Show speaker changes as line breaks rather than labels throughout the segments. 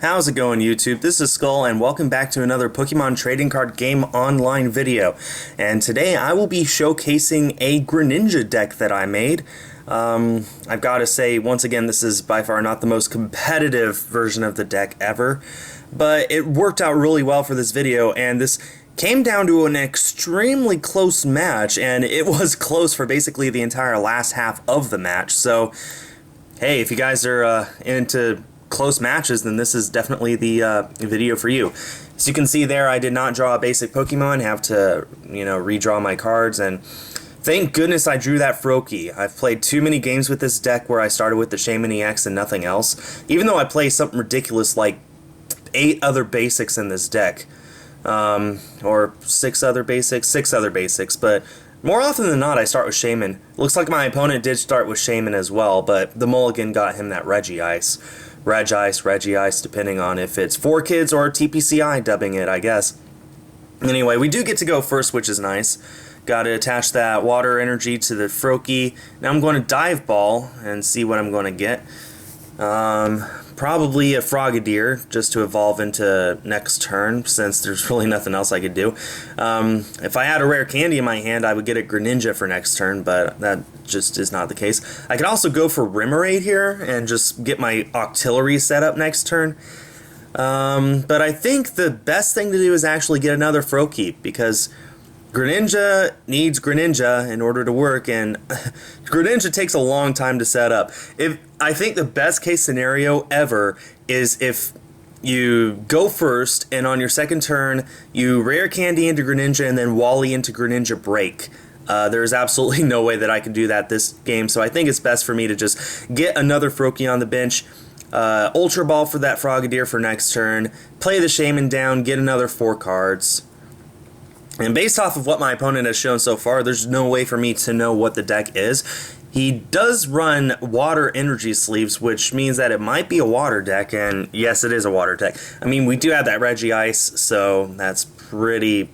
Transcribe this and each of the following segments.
How's it going, YouTube? This is Skull, and welcome back to another Pokemon Trading Card Game Online video. And today I will be showcasing a Greninja deck that I made. I've got to say, once again, this is by far not the most competitive version of the deck ever, but it worked out really well for this video, and this came down to an extremely close match, and it was close for basically the entire last half of the match. So, hey, if you guys are into close matches, then this is definitely the video for you. As you can see there, I did not draw a basic Pokemon, have to, redraw my cards, and thank goodness I drew that Froakie. I've played too many games with this deck where I started with the Shaman EX and nothing else, even though I play something ridiculous like 8 other basics in this deck, or 6 other basics, but more often than not I start with Shaman. Looks like my opponent did start with Shaman as well, but the mulligan got him that Regice, depending on if it's 4Kids or TPCI dubbing it, I guess. Anyway, we do get to go first, which is nice. Got to attach that water energy to the Froakie. Now I'm going to Dive Ball and see what I'm going to get. Probably a Frogadier, just to evolve into next turn, since there's really nothing else I could do. If I had a rare candy in my hand, I would get a Greninja for next turn, but that just is not the case. I could also go for Remoraid here and just get my Octillery set up next turn. But I think the best thing to do is actually get another Froakie, because Greninja needs Greninja in order to work, and Greninja takes a long time to set up. I think the best case scenario ever is if you go first, and on your second turn, you rare candy into Greninja and then Wally into Greninja Break. There's absolutely no way that I can do that this game, so I think it's best for me to just get another Froakie on the bench, Ultra Ball for that Frogadier for next turn, play the Shaman down, get another 4 cards. And based off of what my opponent has shown so far, there's no way for me to know what the deck is. He does run water energy sleeves, which means that it might be a water deck, and yes, it is a water deck. I mean, we do have that Regice, so that's pretty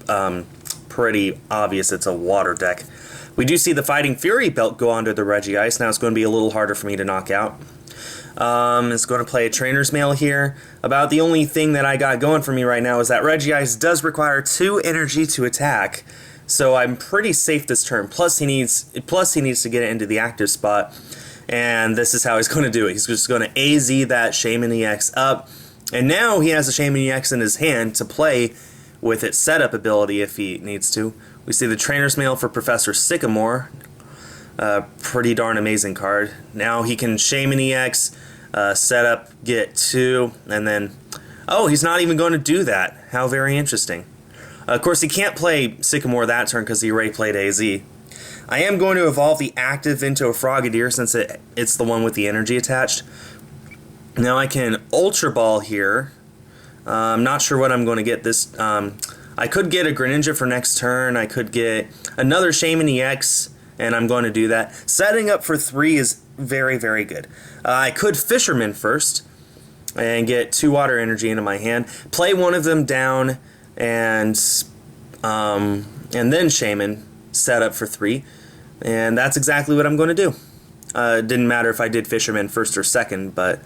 obvious it's a water deck. We do see the Fighting Fury belt go onto the Regice. Now it's going to be a little harder for me to knock out. It's going to play a Trainer's Mail here. About the only thing that I got going for me right now is that Regice does require 2 energy to attack, so I'm pretty safe this turn. Plus he needs to get it into the active spot, and this is how he's going to do it. He's just going to AZ that Shaman EX up, and now he has a Shaman EX in his hand to play with its setup ability if he needs to. We see the Trainer's Mail for Professor Sycamore. Pretty darn amazing card. Now he can Shaman EX, set up, get 2, and then... oh, he's not even going to do that. How very interesting. Of course, he can't play Sycamore that turn because he already played AZ. I am going to evolve the active into a Frogadier since it's the one with the energy attached. Now I can Ultra Ball here. I'm not sure what I'm going to get this... I could get a Greninja for next turn. I could get another Shaman EX, and I'm going to do that. Setting up for 3 is very, very good. I could Fisherman first and get 2 water energy into my hand, play one of them down, and then Shaman, set up for 3, and that's exactly what I'm going to do. It didn't matter if I did Fisherman first or second, but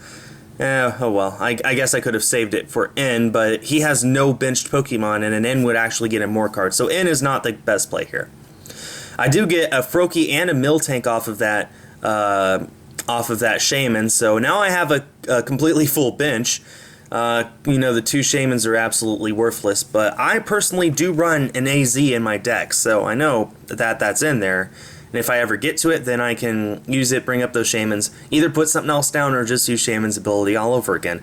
oh well. I guess I could have saved it for N, but he has no benched Pokemon, and an N would actually get him more cards, so N is not the best play here. I do get a Froakie and a Miltank off of that Shaman, so now I have a completely full bench. The 2 Shamans are absolutely worthless, but I personally do run an AZ in my deck, so I know that that's in there. And if I ever get to it, then I can use it, bring up those Shamans, either put something else down or just use Shaman's ability all over again.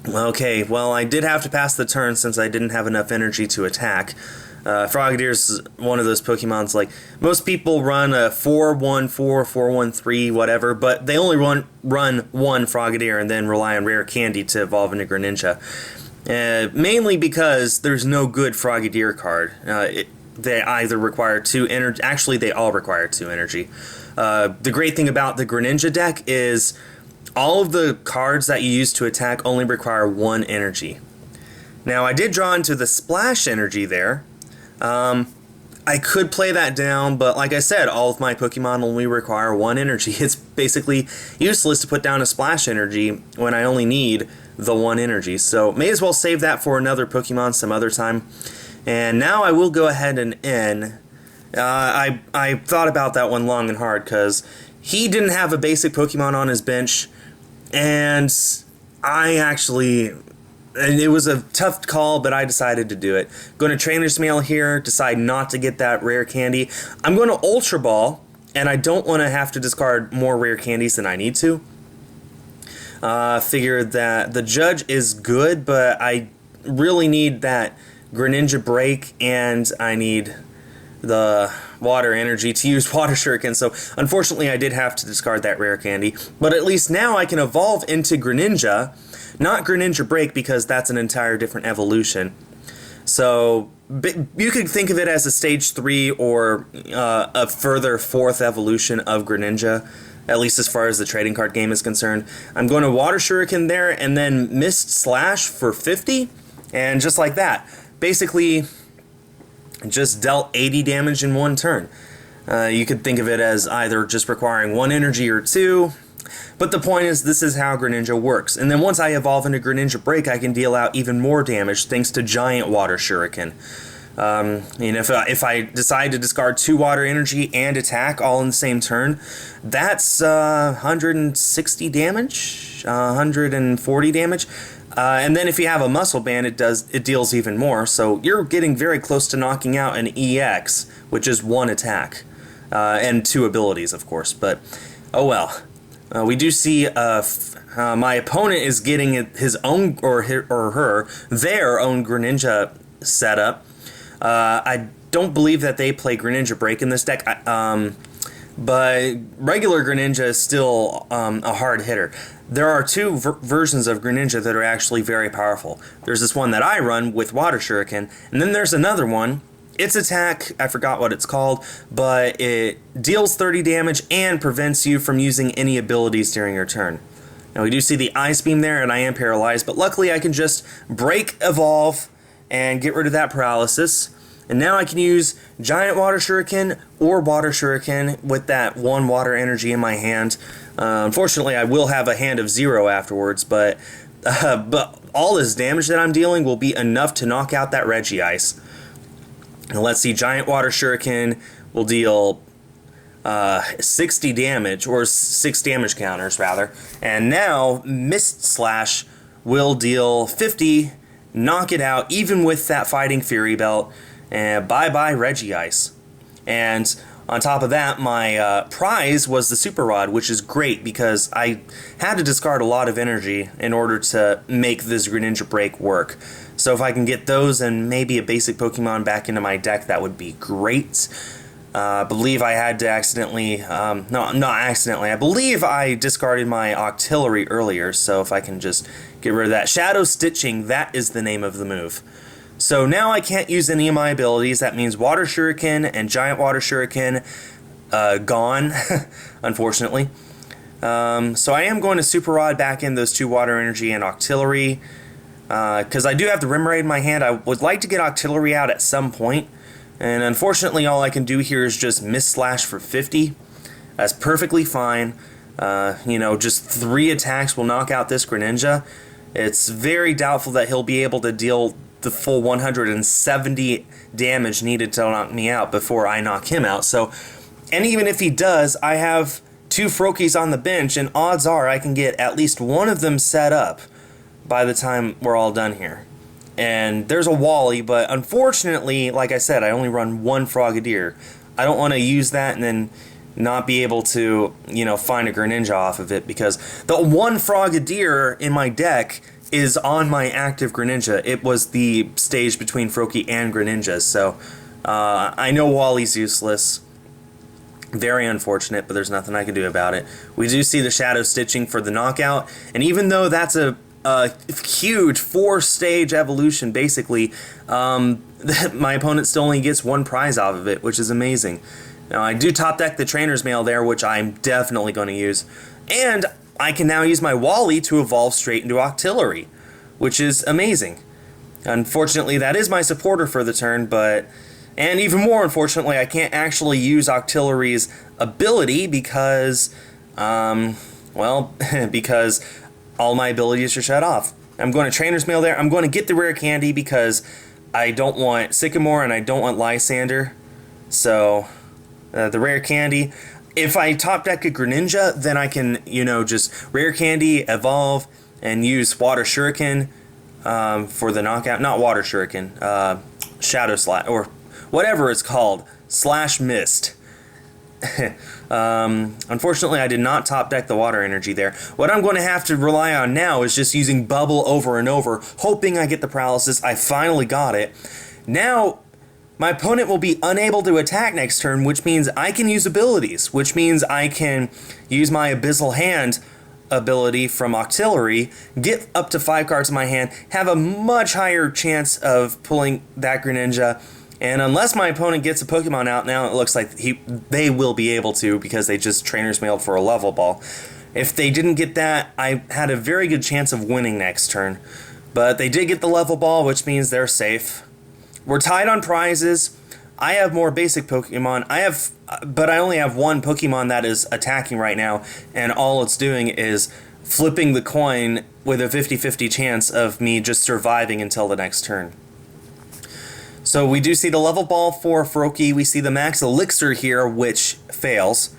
Okay, well, I did have to pass the turn since I didn't have enough energy to attack. Frogadier's one of those Pokemons, like, most people run a 4-1-4, 4-1-3, whatever, but they only run one Frogadier and then rely on rare candy to evolve into Greninja. Mainly because there's no good Frogadier card. They either require 2 energy, actually they all require 2 energy. The great thing about the Greninja deck is all of the cards that you use to attack only require 1 energy. Now I did draw into the Splash energy there. I could play that down, but like I said, all of my Pokemon only require 1 energy. It's basically useless to put down a splash energy when I only need the 1 energy. So may as well save that for another Pokemon some other time. And now I will go ahead and end. I thought about that one long and hard because he didn't have a basic Pokemon on his bench, and it was a tough call, but I decided to do it. Going to Trainer's Mail here, decide not to get that rare candy. I'm going to Ultra Ball, and I don't want to have to discard more rare candies than I need to. Figured that the Judge is good, but I really need that Greninja Break, and I need the water energy to use Water Shuriken, so unfortunately I did have to discard that rare candy. But at least now I can evolve into Greninja, not Greninja Break, because that's an entire different evolution. So you could think of it as a stage 3 or a further 4th evolution of Greninja, at least as far as the trading card game is concerned. I'm going to Water Shuriken there, and then Mist Slash for 50, and just like that, basically just dealt 80 damage in 1 turn. You could think of it as either just requiring 1 energy or 2, but the point is, this is how Greninja works. And then once I evolve into Greninja Break, I can deal out even more damage thanks to Giant Water Shuriken. If I decide to discard 2 water energy and attack all in the same turn, that's 160 damage, 140 damage. And then if you have a Muscle Band, it deals even more. So you're getting very close to knocking out an EX, which is 1 attack, and 2 abilities, of course. But oh well. We do see my opponent is getting his own their own Greninja setup. I don't believe that they play Greninja Break in this deck, but regular Greninja is still a hard hitter. There are 2 versions of Greninja that are actually very powerful. There's this one that I run with Water Shuriken, and then there's another one. Its attack, I forgot what it's called, but it deals 30 damage and prevents you from using any abilities during your turn. Now we do see the Ice Beam there, and I am paralyzed, but luckily I can just Break, Evolve, and get rid of that paralysis. And now I can use Giant Water Shuriken or Water Shuriken with that 1 water energy in my hand. Unfortunately, I will have a hand of 0 afterwards, but all this damage that I'm dealing will be enough to knock out that Regice. Now let's see, Giant Water Shuriken will deal 60 damage, or 6 damage counters rather. And now Mist Slash will deal 50, knock it out, even with that Fighting Fury Belt. And bye-bye Regice. And on top of that, my prize was the Super Rod, which is great because I had to discard a lot of energy in order to make this Greninja Break work. So if I can get those and maybe a basic Pokemon back into my deck, that would be great. I believe I had to accidentally, not accidentally, I believe I discarded my Octillery earlier, so if I can just get rid of that. Shadow Stitching, that is the name of the move. So now I can't use any of my abilities. That means Water Shuriken and Giant Water Shuriken gone, unfortunately. So I am going to Super Rod back in those 2 water energy and Octillery, because I do have the Remoraid in my hand. I would like to get Octillery out at some point, and unfortunately all I can do here is just Mist Slash for 50. That's perfectly fine. Just 3 attacks will knock out this Greninja. It's very doubtful that he'll be able to deal the full 170 damage needed to knock me out before I knock him out. So, and even if he does, I have 2 Froakies on the bench, and odds are I can get at least one of them set up by the time we're all done here. And there's a Wally, but unfortunately, like I said, I only run 1 Frogadier. I don't want to use that and then not be able to, find a Greninja off of it, because the 1 Frogadier in my deck is on my active Greninja. It was the stage between Froakie and Greninja, so I know Wally's useless. Very unfortunate, but there's nothing I can do about it. We do see the Shadow Stitching for the knockout, and even though that's a huge 4-stage evolution, basically, my opponent still only gets 1 prize off of it, which is amazing. Now, I do top deck the Trainer's Mail there, which I'm definitely going to use, and I can now use my Wally to evolve straight into Octillery, which is amazing. Unfortunately, that is my supporter for the turn, but And even more unfortunately, I can't actually use Octillery's ability because, well, because all my abilities are shut off. I'm going to Trainer's Mail there. I'm going to get the rare candy because I don't want Sycamore and I don't want Lysander. So, the rare candy. If I top deck a Greninja, then I can, just rare candy, evolve, and use Water Shuriken for the knockout. Not Water Shuriken, Shadow Slash, or whatever it's called, Slash Mist. Unfortunately, I did not top deck the water energy there. What I'm going to have to rely on now is just using Bubble over and over, hoping I get the paralysis. I finally got it. Now, my opponent will be unable to attack next turn, which means I can use abilities, which means I can use my Abyssal Hand ability from Octillery, get up to 5 cards in my hand, have a much higher chance of pulling that Greninja. And unless my opponent gets a Pokemon out now, it looks like they will be able to because they just Trainer's Mailed for a level ball. If they didn't get that, I had a very good chance of winning next turn. But they did get the level ball, which means they're safe. We're tied on prizes. I have more basic Pokemon. But I only have one Pokemon that is attacking right now, and all it's doing is flipping the coin with a 50-50 chance of me just surviving until the next turn. So we do see the level ball for Froakie. We see the max elixir here, which fails.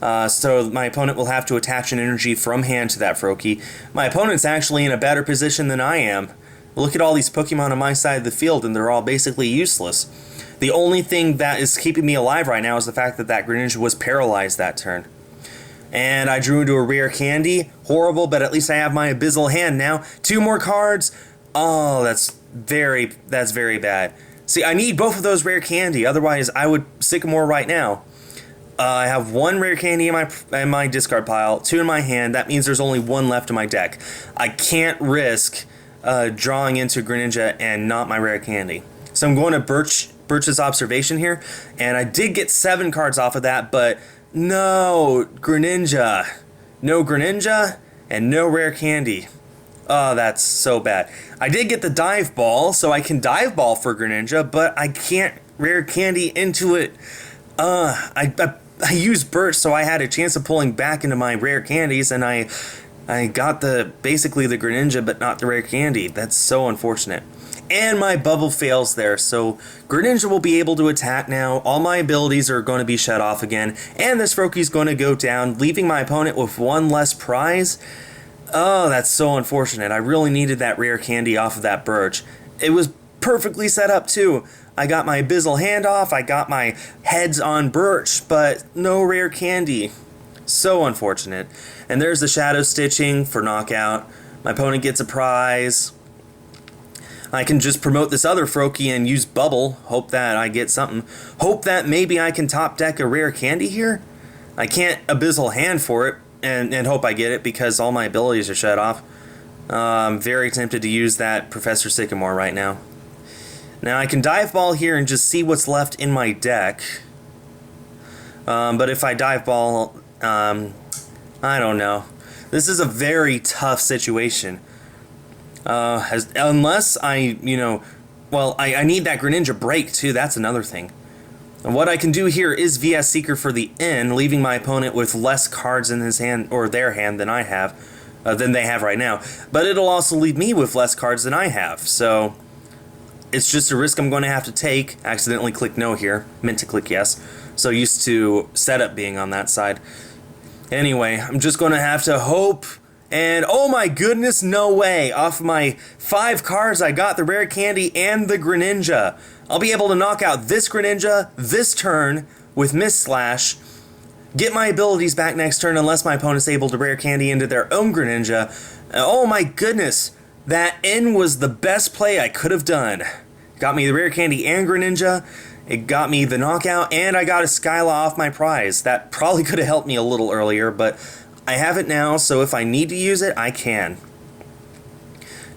So my opponent will have to attach an energy from hand to that Froakie. My opponent's actually in a better position than I am. Look at all these Pokemon on my side of the field, and they're all basically useless. The only thing that is keeping me alive right now is the fact that that Greninja was paralyzed that turn. And I drew into a rare candy. Horrible, but at least I have my Abyssal Hand now. 2 more cards. Oh, that's very bad. See, I need both of those rare candy, otherwise I would Sycamore right now. I have 1 rare candy in my discard pile, 2 in my hand. That means there's only 1 left in my deck. I can't risk drawing into Greninja and not my rare candy. So I'm going to Birch's Observation here, and I did get 7 cards off of that, but no Greninja. No Greninja and no rare candy. Oh, that's so bad. I did get the Dive Ball, so I can Dive Ball for Greninja, but I can't rare candy into it. I used Birch, so I had a chance of pulling back into my rare candies, and I got basically the Greninja, but not the rare candy. That's so unfortunate. And my bubble fails there, so Greninja will be able to attack now. All my abilities are going to be shut off again, and this Froakie's going to go down, leaving my opponent with 1 less prize. Oh, that's so unfortunate. I really needed that rare candy off of that Birch. It was perfectly set up, too. I got my Abyssal Hand off, I got my heads on Birch, but no rare candy. So unfortunate. And there's the Shadow Stitching for knockout. My opponent gets a prize. I can just promote this other Froakie and use Bubble. Hope that I get something. Hope that maybe I can top deck a rare candy here. I can't Abyssal Hand for it. And hope I get it because all my abilities are shut off. I'm very tempted to use that Professor Sycamore right now. Now I can Dive Ball here and just see what's left in my deck. But if I Dive Ball, I don't know. This is a very tough situation. Unless I need that Greninja Break too, that's another thing. And what I can do here is VS Seeker for the end, leaving my opponent with less cards in his hand, or their hand, than I have, than they have right now. But it'll also leave me with less cards than I have, so it's just a risk I'm going to have to take. Accidentally clicked no here, meant to click yes. So used to setup being on that side. Anyway, I'm just going to have to hope. And oh my goodness, no way! Off my 5 cards, I got the rare candy and the Greninja. I'll be able to knock out this Greninja this turn with Mist Slash, get my abilities back next turn unless my opponent's able to rare candy into their own Greninja. Oh my goodness, that N was the best play I could have done. Got me the rare candy and Greninja, it got me the knockout, and I got a Skyla off my prize. That probably could have helped me a little earlier, but I have it now, so if I need to use it, I can.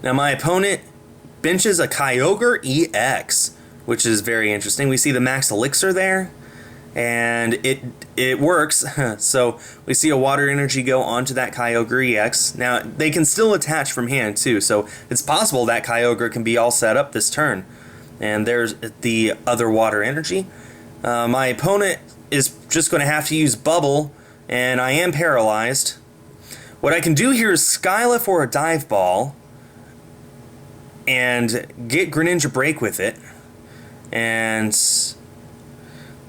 Now my opponent benches a Kyogre EX, which is very interesting. We see the max elixir there, and it works. So we see a water energy go onto that Kyogre EX. Now they can still attach from hand too, so it's possible that Kyogre can be all set up this turn. And there's the other water energy. My opponent is just going to have to use Bubble, and I am paralyzed. What I can do here is Skylift or a Dive Ball and get Greninja Break with it. And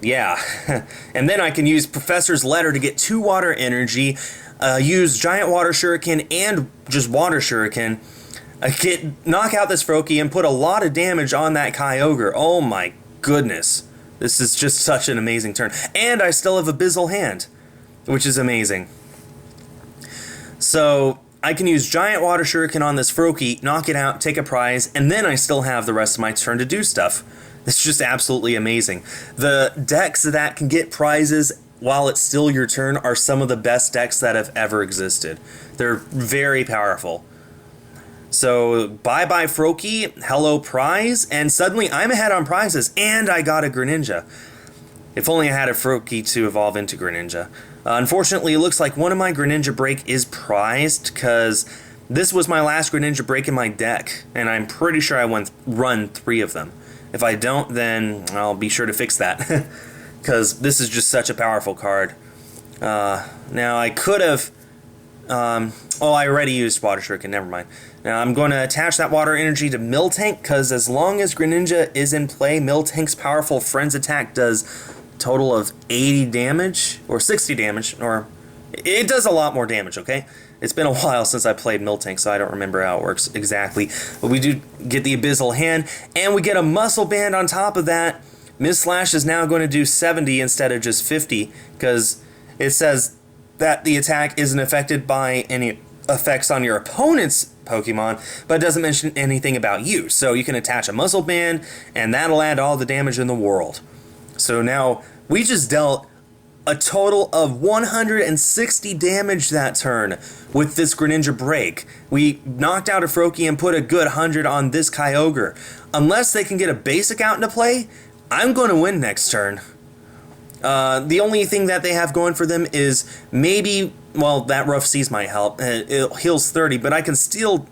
yeah, and then I can use Professor's Letter to get 2 water energy, use Giant Water Shuriken and just Water Shuriken, knock out this Froakie and put a lot of damage on that Kyogre. Oh my goodness. This is just such an amazing turn. And I still have Abyssal Hand, which is amazing. So I can use Giant Water Shuriken on this Froakie, knock it out, take a prize, and then I still have the rest of my turn to do stuff. It's just absolutely amazing. The decks that can get prizes while it's still your turn are some of the best decks that have ever existed. They're very powerful. So, bye-bye Froakie, hello prize, and suddenly I'm ahead on prizes, and I got a Greninja. If only I had a Froakie to evolve into Greninja. Unfortunately, it looks like one of my Greninja Break is prized, because this was my last Greninja Break in my deck, and I'm pretty sure I run 3 of them. If I don't, then I'll be sure to fix that, because this is just such a powerful card. Now, I could have... I already used Water Shuriken, never mind. Now, I'm going to attach that water energy to Miltank, because as long as Greninja is in play, Miltank's powerful Friends attack does a total of 80 damage, or 60 damage, or... It does a lot more damage, okay? It's been a while since I played Miltank, so I don't remember how it works exactly. But we do get the Abyssal Hand, and we get a Muscle Band on top of that. Ms. Slash is now going to do 70 instead of just 50, because it says that the attack isn't affected by any effects on your opponent's Pokemon, but it doesn't mention anything about you. So you can attach a Muscle Band, and that'll add all the damage in the world. So now, we just dealt a total of 160 damage that turn with this Greninja Break. We knocked out a Froakie and put a good 100 on this Kyogre. Unless they can get a basic out into play, I'm going to win next turn. The only thing that they have going for them is maybe, well, that Rough Seas might help. It heals 30, but I can still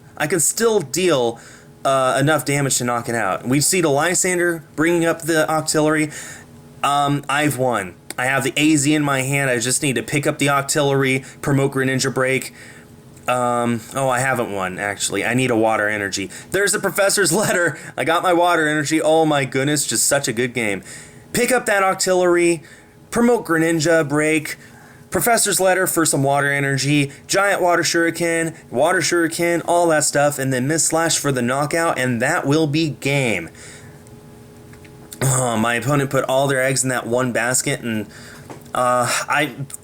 deal enough damage to knock it out. We see the Lysander bringing up the Octillery. I've won. I have the AZ in my hand. I just need to pick up the Octillery, promote Greninja Break. I haven't won, actually. I need a water energy. There's the Professor's Letter. I got my water energy. Oh my goodness, just such a good game. Pick up that Octillery, promote Greninja Break, Professor's Letter for some water energy, Giant Water Shuriken, all that stuff, and then Ms. Slash for the knockout, and that will be game. My opponent put all their eggs in that one basket, and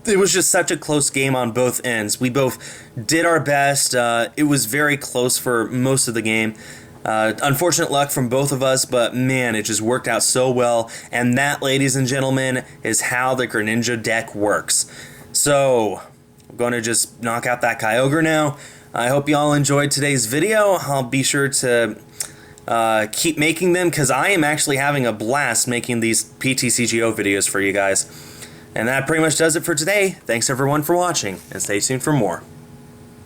it was just such a close game on both ends. We both did our best. It was very close for most of the game. Unfortunate luck from both of us, but man, it just worked out so well. And that, ladies and gentlemen, is how the Greninja deck works. So, I'm going to just knock out that Kyogre now. I hope you all enjoyed today's video. I'll be sure to keep making them, because I am actually having a blast making these TCGO videos for you guys. And that pretty much does it for today. Thanks everyone for watching, and stay tuned for more.